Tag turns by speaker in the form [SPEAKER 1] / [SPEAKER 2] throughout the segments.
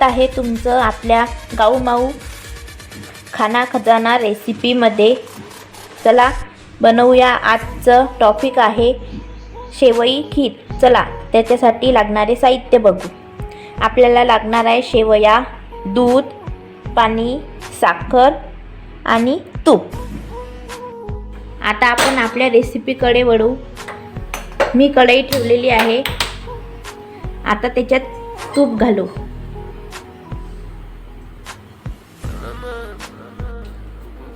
[SPEAKER 1] स्वागत आहे तुमचं आपल्या गाऊमाऊ खाना खजाना रेसिपीमध्ये। चला बनवूया। आजचं टॉपिक आहे शेवई खीर। चला त्याच्यासाठी लागणारे साहित्य बघू। आपल्याला लागणार आहे शेवया, दूध, पाणी, साखर आणि तूप। आता आपण आपल्या रेसिपीकडे वळू। मी कढई ठेवलेली आहे। आता त्याच्यात तूप घालू।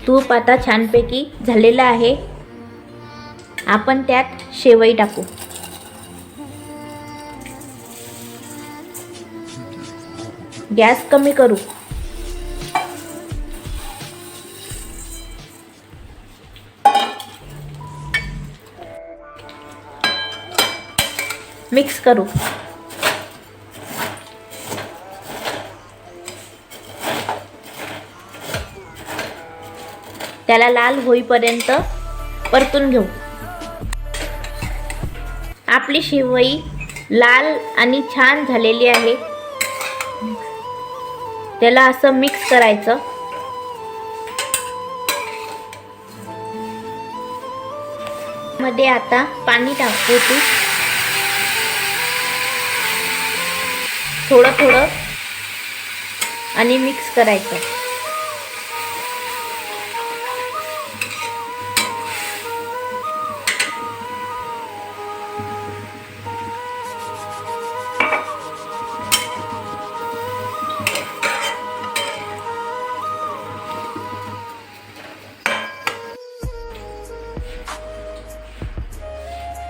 [SPEAKER 1] तूप आता छानपैकी झालेलं आहे। आपण त्यात शेवई टाकू। गॅस कमी करू। मिक्स करू। त्याला लाल होईपर्यंत परतून घेऊ। आपली शेवई लाल आणि छान झालेली आहे। त्याला असं मिक्स करायचं। मध्ये आता पाणी टाकू। थोडं थोडं आणि मिक्स करायचं।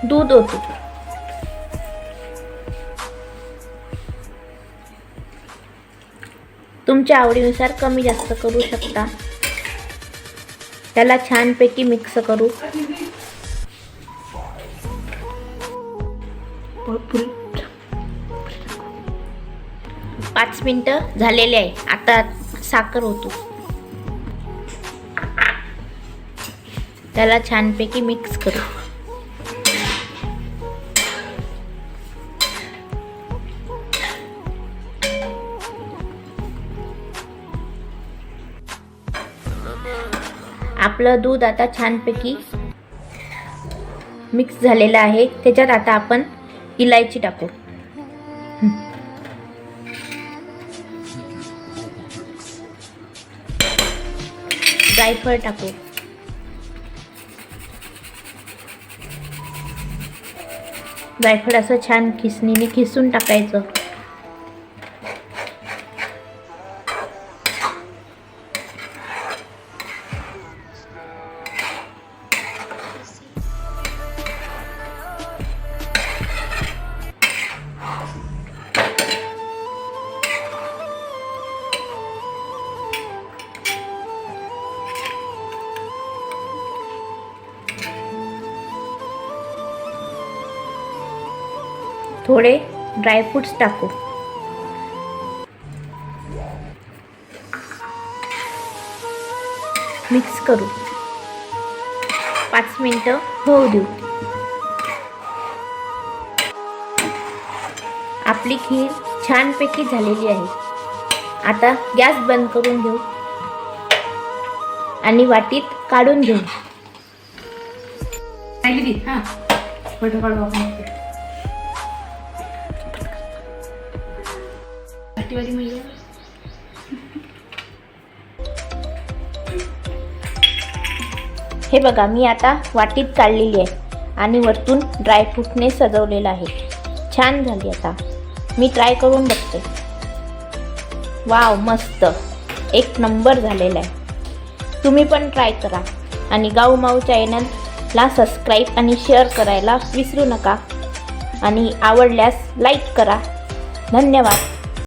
[SPEAKER 1] दूध ओतू। तुमच्या आवडीनुसार कमी जास्त करू शकता। त्याला छानपैकी मिक्स करू। 5 मिनिटं झालेले आहे। आता साखर ओतू। त्याला छानपैकी मिक्स करू। आपलं दूध आता छानपैकी मिक्स झालेलं आहे। त्याच्यात आता आपण इलायची टाकू। जायफळ टाकू। जायफळ असं छान खिसणीने खिसून टाकायचं। थोडे ड्रायफ्रूट्स टाकू। मिक्स करू। 5 मिनिटं होऊ देऊ। आपली खीर छानपैकी झालेली आहे। आता गॅस बंद करून घेऊ आणि वाटीत काढून घेऊ। हे बघा, मी आता वाटीत काढलेली आहे आणि वरतून ड्रायफ्रूटने सजवलेलं आहे। छान झाली। आता मी ट्राय करून बघते। वाव, मस्त, एक नंबर झालेला आहे। तुम्ही पण ट्राय करा आणि गाऊमाऊ चॅनलला सबस्क्राईब आणि शेअर करायला विसरू नका आणि आवडल्यास लाईक करा। धन्यवाद।